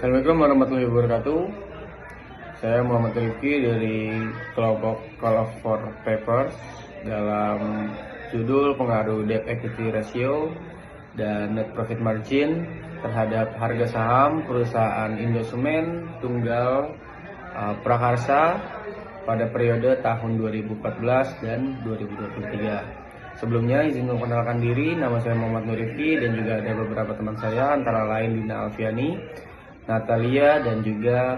Assalamualaikum warahmatullahi wabarakatuh. Saya Muhammad Rifki dari kelompok Call for Papers dalam judul pengaruh debt equity ratio dan net profit margin terhadap harga saham perusahaan Indosemen Tunggal Prakarsa pada periode tahun 2014 dan 2023. Sebelumnya izin memperkenalkan diri, nama saya Muhammad Nurifki dan juga ada beberapa teman saya antara lain Dina Alfiani, Natalia dan juga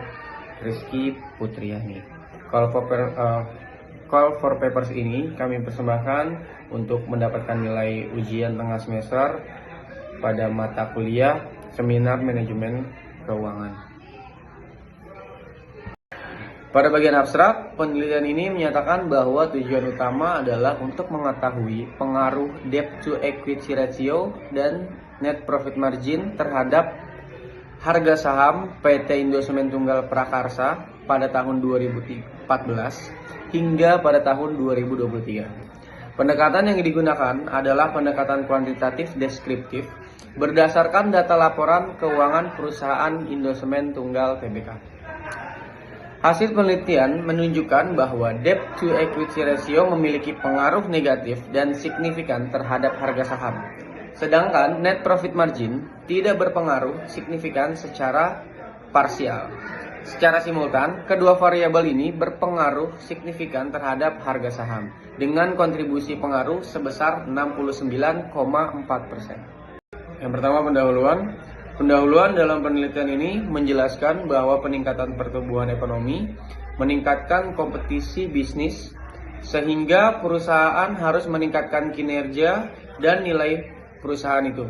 Rizky Putriani. Call for Papers ini kami persembahkan untuk mendapatkan nilai ujian tengah semester pada mata kuliah Seminar Manajemen Keuangan. Pada bagian abstrak, penelitian ini menyatakan bahwa tujuan utama adalah untuk mengetahui pengaruh debt to equity ratio dan net profit margin terhadap harga saham PT Indosemen Tunggal Prakarsa pada tahun 2014 hingga pada tahun 2023. Pendekatan yang digunakan adalah pendekatan kuantitatif deskriptif berdasarkan data laporan keuangan perusahaan Indosemen Tunggal Tbk. Hasil penelitian menunjukkan bahwa debt to equity ratio memiliki pengaruh negatif dan signifikan terhadap harga saham. Sedangkan net profit margin tidak berpengaruh signifikan secara parsial. Secara simultan, kedua variabel ini berpengaruh signifikan terhadap harga saham dengan kontribusi pengaruh sebesar 69,4%. Yang pertama, Pendahuluan dalam penelitian ini menjelaskan bahwa peningkatan pertumbuhan ekonomi meningkatkan kompetisi bisnis sehingga perusahaan harus meningkatkan kinerja dan nilai perusahaan itu.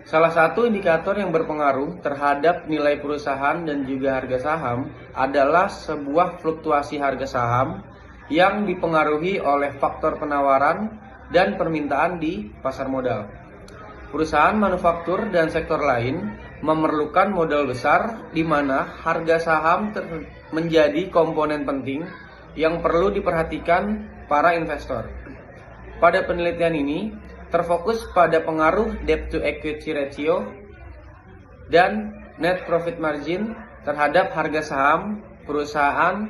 Salah satu indikator yang berpengaruh terhadap nilai perusahaan dan juga harga saham adalah sebuah fluktuasi harga saham yang dipengaruhi oleh faktor penawaran dan permintaan di pasar modal. Perusahaan manufaktur dan sektor lain memerlukan modal besar di mana harga saham menjadi komponen penting yang perlu diperhatikan para investor. Pada penelitian ini terfokus pada pengaruh debt to equity ratio dan net profit margin terhadap harga saham perusahaan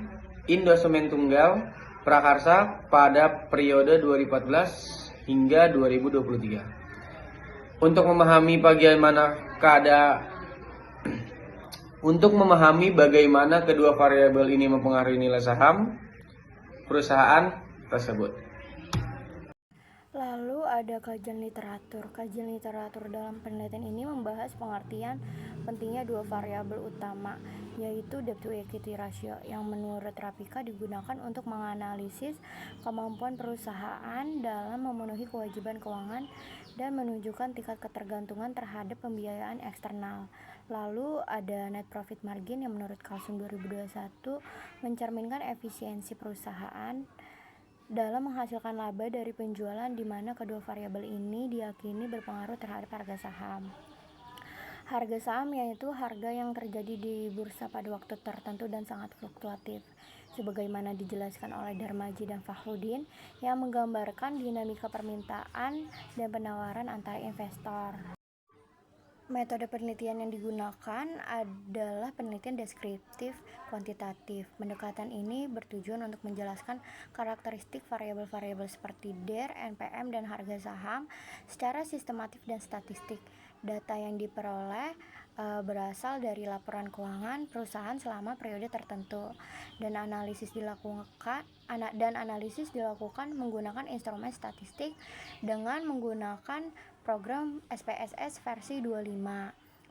Indosemen Tunggal Prakarsa pada periode 2014 hingga 2023. Untuk memahami bagaimana kedua variabel ini mempengaruhi nilai saham perusahaan tersebut. Lalu ada kajian literatur. Kajian literatur dalam penelitian ini membahas pengertian pentingnya dua variabel utama, yaitu debt to equity ratio yang menurut Rapika digunakan untuk menganalisis kemampuan perusahaan dalam memenuhi kewajiban keuangan dan menunjukkan tingkat ketergantungan terhadap pembiayaan eksternal. Lalu ada net profit margin yang menurut Kalsum 2021 mencerminkan efisiensi perusahaan dalam menghasilkan laba dari penjualan, di mana kedua variabel ini diyakini berpengaruh terhadap harga saham. Harga saham yaitu harga yang terjadi di bursa pada waktu tertentu dan sangat fluktuatif, sebagaimana dijelaskan oleh Darmaji dan Fakhrudin, yang menggambarkan dinamika permintaan dan penawaran antara investor. Metode penelitian yang digunakan adalah penelitian deskriptif kuantitatif. Pendekatan ini bertujuan untuk menjelaskan karakteristik variabel-variabel seperti DER, NPM, dan harga saham secara sistematif dan statistik. Data yang diperoleh berasal dari laporan keuangan perusahaan selama periode tertentu, dan analisis dilakukan menggunakan instrumen statistik dengan menggunakan program SPSS versi 25.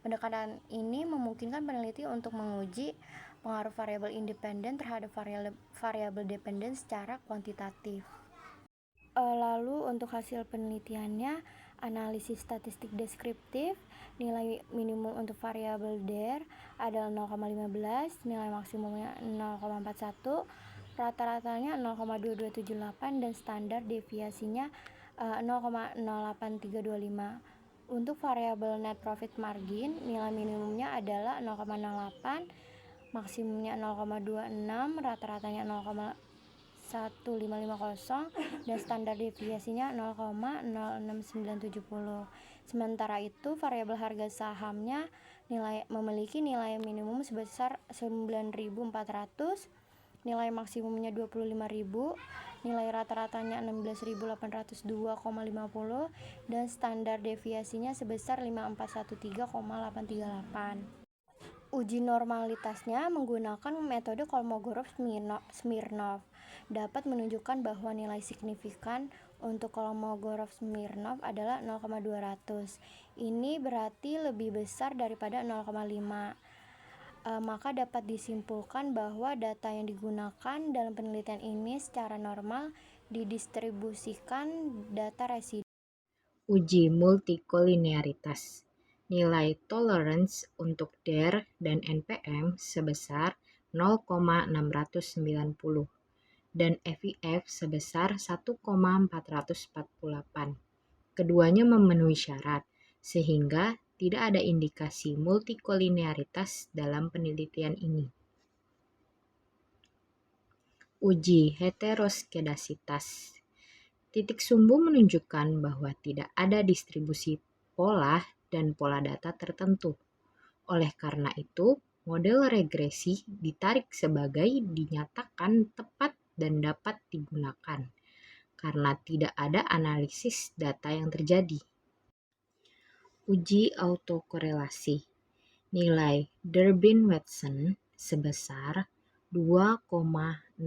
Pendekatan ini memungkinkan peneliti untuk menguji pengaruh variabel independen terhadap variabel dependen secara kuantitatif. Lalu untuk hasil penelitiannya, analisis statistik deskriptif, nilai minimum untuk variabel DER adalah 0,15, nilai maksimumnya 0,41, rata-ratanya 0,2278 dan standar deviasinya 0,08325. Untuk variabel net profit margin, nilai minimumnya adalah 0,08, maksimumnya 0,26, rata-ratanya 0,15550 dan standar deviasinya 0,06970. Sementara itu variabel harga sahamnya memiliki nilai minimum sebesar 9.400, nilai maksimumnya 25.000, nilai rata-ratanya 16.802,50 dan standar deviasinya sebesar 5413,838. Uji normalitasnya menggunakan metode Kolmogorov-Smirnov dapat menunjukkan bahwa nilai signifikan untuk Kolmogorov-Smirnov adalah 0,200. Ini berarti lebih besar daripada 0,5. Maka dapat disimpulkan bahwa data yang digunakan dalam penelitian ini secara normal didistribusikan data residu. Uji multikolinearitas. Nilai tolerance untuk DER dan NPM sebesar 0,690 dan FIF sebesar 1,448. Keduanya memenuhi syarat, sehingga tidak ada indikasi multikolinearitas dalam penelitian ini. Uji heteroskedasitas. Titik sumbu menunjukkan bahwa tidak ada distribusi pola dan pola data tertentu. Oleh karena itu, model regresi ditarik sebagai dinyatakan tepat dan dapat digunakan, karena tidak ada analisis data yang terjadi. Uji autokorelasi. Nilai Durbin-Watson sebesar 2,007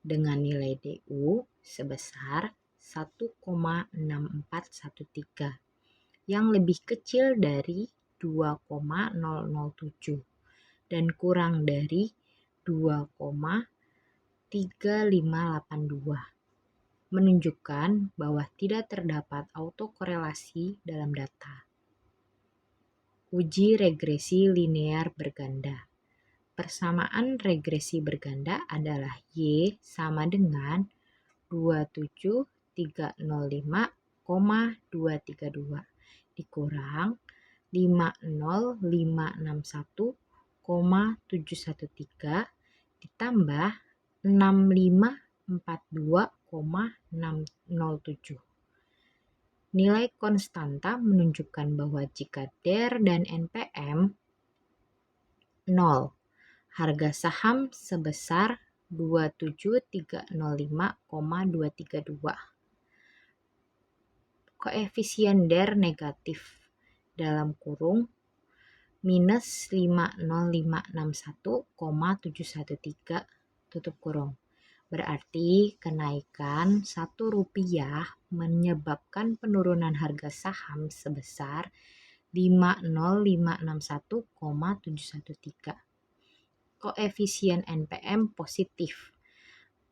dengan nilai DU sebesar 1,6413 yang lebih kecil dari 2,007 dan kurang dari 2,3582 menunjukkan bahwa tidak terdapat autokorelasi dalam data. Uji regresi linear berganda. Persamaan regresi berganda adalah Y sama dengan 27305,232 dikurang 50561,713 ditambah 6542,607. Nilai konstanta menunjukkan bahwa jika DER dan NPM 0, harga saham sebesar 27305,232. Koefisien DER negatif dalam kurung minus 50561,713 tutup kurung. Berarti kenaikan Rp1 menyebabkan penurunan harga saham sebesar 50561,713. Koefisien NPM positif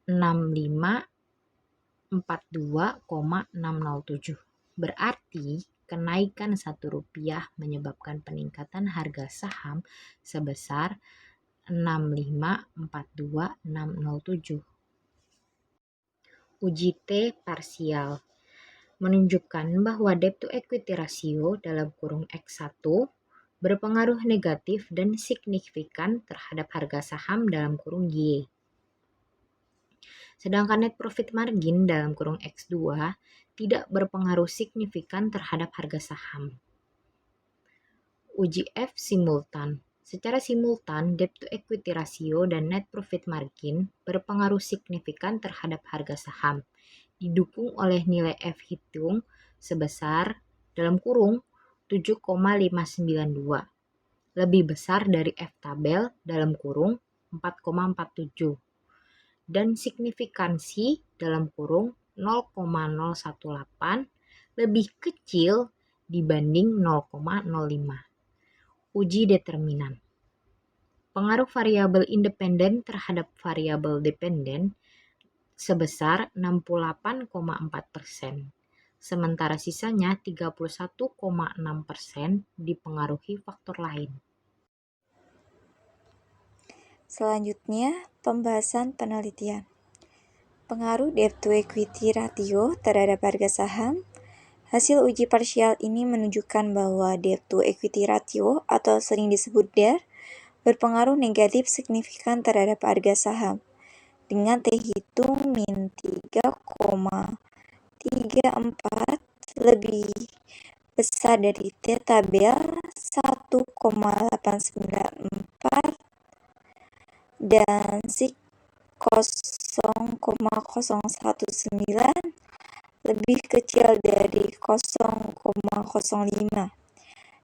6542,607. Berarti kenaikan Rp1 menyebabkan peningkatan harga saham sebesar 6542,607. Uji T parsial menunjukkan bahwa debt to equity ratio dalam kurung X1 berpengaruh negatif dan signifikan terhadap harga saham dalam kurung Y. Sedangkan net profit margin dalam kurung X2 tidak berpengaruh signifikan terhadap harga saham. Uji F simultan. Secara simultan, debt to equity ratio dan net profit margin berpengaruh signifikan terhadap harga saham, didukung oleh nilai F hitung sebesar dalam kurung 7,592, lebih besar dari F tabel dalam kurung 4,47, dan signifikansi dalam kurung 0,018 lebih kecil dibanding 0,05. Uji determinan. Pengaruh variabel independen terhadap variabel dependen sebesar 68,4%, sementara sisanya 31,6% dipengaruhi faktor lain. Selanjutnya, pembahasan penelitian. Pengaruh debt to equity ratio terhadap harga saham. Hasil uji parsial ini menunjukkan bahwa debt to equity ratio atau sering disebut DER berpengaruh negatif signifikan terhadap harga saham dengan T hitung min 3,34 lebih besar dari T tabel 1,894 dan SIG 0,019 lebih kecil dari 0,05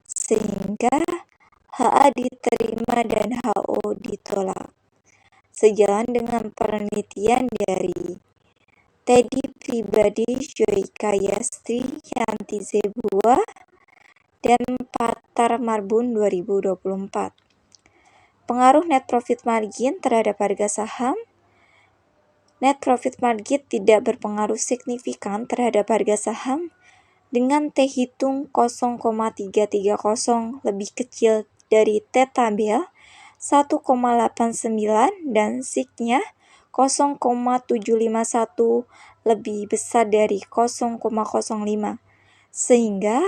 sehingga HA diterima dan HO ditolak. Sejalan dengan penelitian dari Teddy Pribadi, Joyka Yastri, Yanti Zebua, dan Patar Marbun 2024. Pengaruh net profit margin terhadap harga saham. Net profit margin tidak berpengaruh signifikan terhadap harga saham dengan T hitung 0,330 lebih kecil dari T tabel 1,89 dan SIG-nya 0,751 lebih besar dari 0,05 sehingga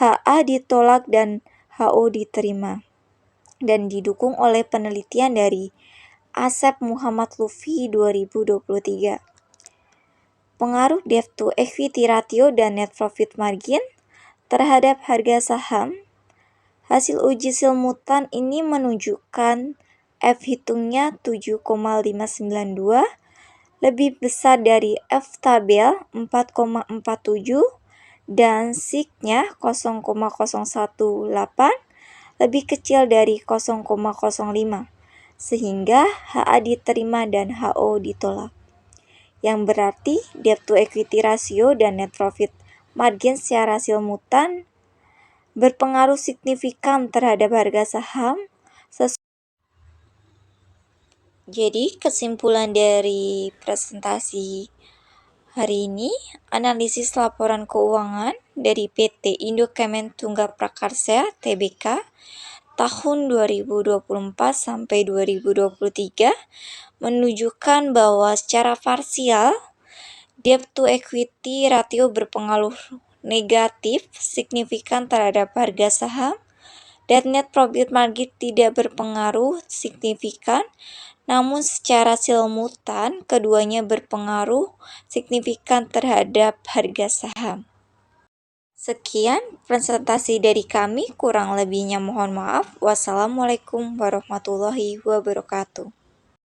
HA ditolak dan HO diterima dan didukung oleh penelitian dari Asep Muhammad Lutfi 2023. Pengaruh debt to equity ratio dan net profit margin terhadap harga saham. Hasil uji simultan ini menunjukkan F hitungnya 7,592 lebih besar dari F tabel 4,47 dan SIG-nya 0,018 lebih kecil dari 0,05 sehingga HA diterima dan HO ditolak. Yang berarti debt to equity ratio dan net profit margin secara simultan berpengaruh signifikan terhadap harga saham. Jadi kesimpulan dari presentasi hari ini, analisis laporan keuangan dari PT Indo Kemen Tunggal Prakarsa Tbk tahun 2024 sampai 2023 menunjukkan bahwa secara parsial debt to equity ratio berpengaruh negatif signifikan terhadap harga saham dan net profit margin tidak berpengaruh signifikan, namun secara simultan keduanya berpengaruh signifikan terhadap harga saham. Sekian presentasi dari kami, kurang lebihnya mohon maaf. Wassalamualaikum warahmatullahi wabarakatuh.